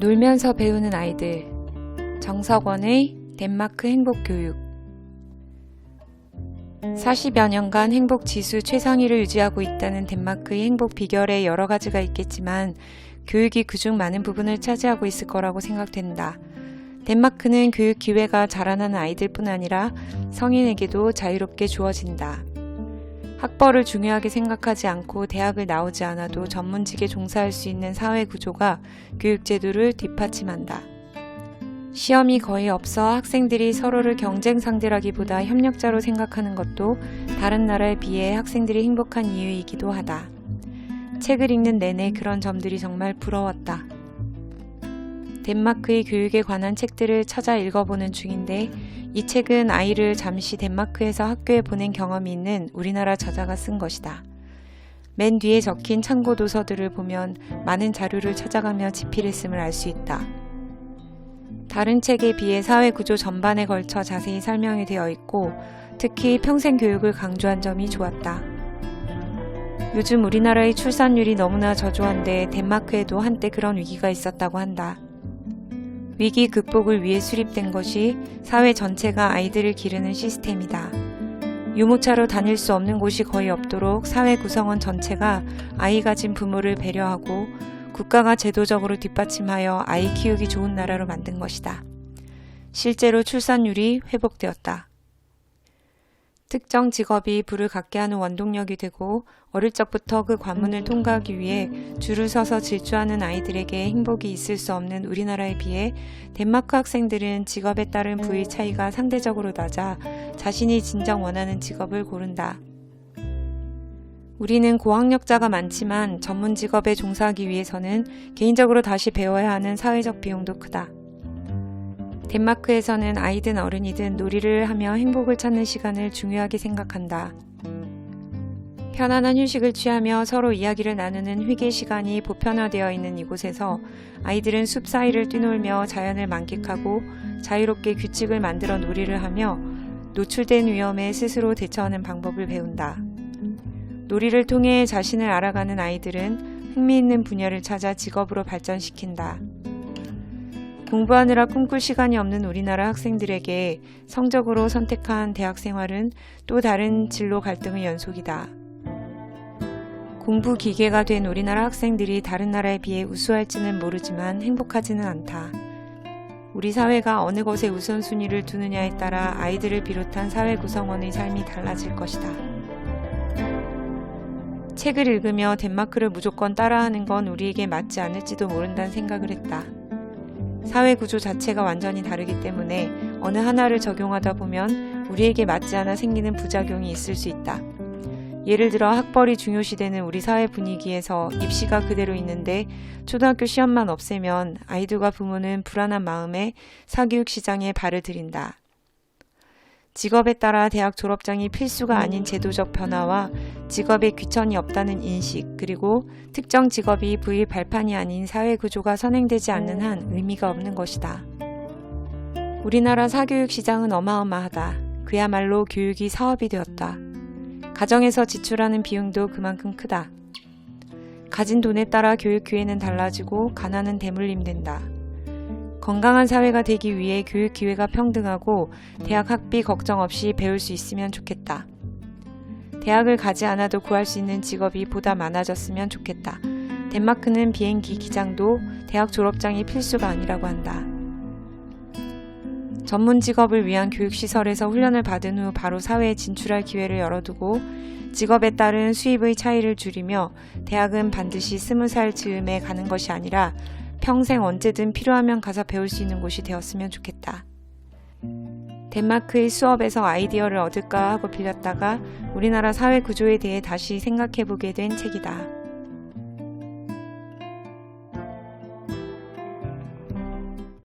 놀면서 배우는 아이들. 정석원의 덴마크 행복교육. 40여 년간 행복지수 최상위를 유지하고 있다는 덴마크의 행복 비결에 여러 가지가 있겠지만 교육이 그중 많은 부분을 차지하고 있을 거라고 생각된다. 덴마크는 교육 기회가 자라나는 아이들뿐 아니라 성인에게도 자유롭게 주어진다. 학벌을 중요하게 생각하지 않고 대학을 나오지 않아도 전문직에 종사할 수 있는 사회 구조가 교육제도를 뒷받침한다. 시험이 거의 없어 학생들이 서로를 경쟁 상대라기보다 협력자로 생각하는 것도 다른 나라에 비해 학생들이 행복한 이유이기도 하다. 책을 읽는 내내 그런 점들이 정말 부러웠다. 덴마크의 교육에 관한 책들을 찾아 읽어보는 중인데 이 책은 아이를 잠시 덴마크에서 학교에 보낸 경험이 있는 우리나라 저자가 쓴 것이다. 맨 뒤에 적힌 참고 도서들을 보면 많은 자료를 찾아가며 집필했음을 알 수 있다. 다른 책에 비해 사회구조 전반에 걸쳐 자세히 설명이 되어 있고 특히 평생교육을 강조한 점이 좋았다. 요즘 우리나라의 출산율이 너무나 저조한데 덴마크에도 한때 그런 위기가 있었다고 한다. 위기 극복을 위해 수립된 것이 사회 전체가 아이들을 기르는 시스템이다. 유모차로 다닐 수 없는 곳이 거의 없도록 사회 구성원 전체가 아이 가진 부모를 배려하고 국가가 제도적으로 뒷받침하여 아이 키우기 좋은 나라로 만든 것이다. 실제로 출산율이 회복되었다. 특정 직업이 부를 갖게 하는 원동력이 되고 어릴 적부터 그 관문을 통과하기 위해 줄을 서서 질주하는 아이들에게 행복이 있을 수 없는 우리나라에 비해 덴마크 학생들은 직업에 따른 부의 차이가 상대적으로 낮아 자신이 진정 원하는 직업을 고른다. 우리는 고학력자가 많지만 전문 직업에 종사하기 위해서는 개인적으로 다시 배워야 하는 사회적 비용도 크다. 덴마크에서는 아이든 어른이든 놀이를 하며 행복을 찾는 시간을 중요하게 생각한다. 편안한 휴식을 취하며 서로 이야기를 나누는 휴게 시간이 보편화되어 있는 이곳에서 아이들은 숲 사이를 뛰놀며 자연을 만끽하고 자유롭게 규칙을 만들어 놀이를 하며 노출된 위험에 스스로 대처하는 방법을 배운다. 놀이를 통해 자신을 알아가는 아이들은 흥미있는 분야를 찾아 직업으로 발전시킨다. 공부하느라 꿈꿀 시간이 없는 우리나라 학생들에게 성적으로 선택한 대학 생활은 또 다른 진로 갈등의 연속이다. 공부 기계가 된 우리나라 학생들이 다른 나라에 비해 우수할지는 모르지만 행복하지는 않다. 우리 사회가 어느 것에 우선순위를 두느냐에 따라 아이들을 비롯한 사회 구성원의 삶이 달라질 것이다. 책을 읽으며 덴마크를 무조건 따라하는 건 우리에게 맞지 않을지도 모른다는 생각을 했다. 사회 구조 자체가 완전히 다르기 때문에 어느 하나를 적용하다 보면 우리에게 맞지 않아 생기는 부작용이 있을 수 있다. 예를 들어 학벌이 중요시되는 우리 사회 분위기에서 입시가 그대로 있는데 초등학교 시험만 없애면 아이들과 부모는 불안한 마음에 사교육 시장에 발을 들인다. 직업에 따라 대학 졸업장이 필수가 아닌 제도적 변화와 직업에 귀천이 없다는 인식, 그리고 특정 직업이 부의 발판이 아닌 사회구조가 선행되지 않는 한 의미가 없는 것이다. 우리나라 사교육 시장은 어마어마하다. 그야말로 교육이 사업이 되었다. 가정에서 지출하는 비용도 그만큼 크다. 가진 돈에 따라 교육 기회는 달라지고 가난은 대물림된다. 건강한 사회가 되기 위해 교육 기회가 평등하고 대학 학비 걱정 없이 배울 수 있으면 좋겠다. 대학을 가지 않아도 구할 수 있는 직업이 보다 많아졌으면 좋겠다. 덴마크는 비행기 기장도 대학 졸업장이 필수가 아니라고 한다. 전문 직업을 위한 교육시설에서 훈련을 받은 후 바로 사회에 진출할 기회를 열어두고 직업에 따른 수입의 차이를 줄이며 대학은 반드시 20살 즈음에 가는 것이 아니라 평생 언제든 필요하면 가서 배울 수 있는 곳이 되었으면 좋겠다. 덴마크의 수업에서 아이디어를 얻을까 하고 빌렸다가 우리나라 사회 구조에 대해 다시 생각해보게 된 책이다.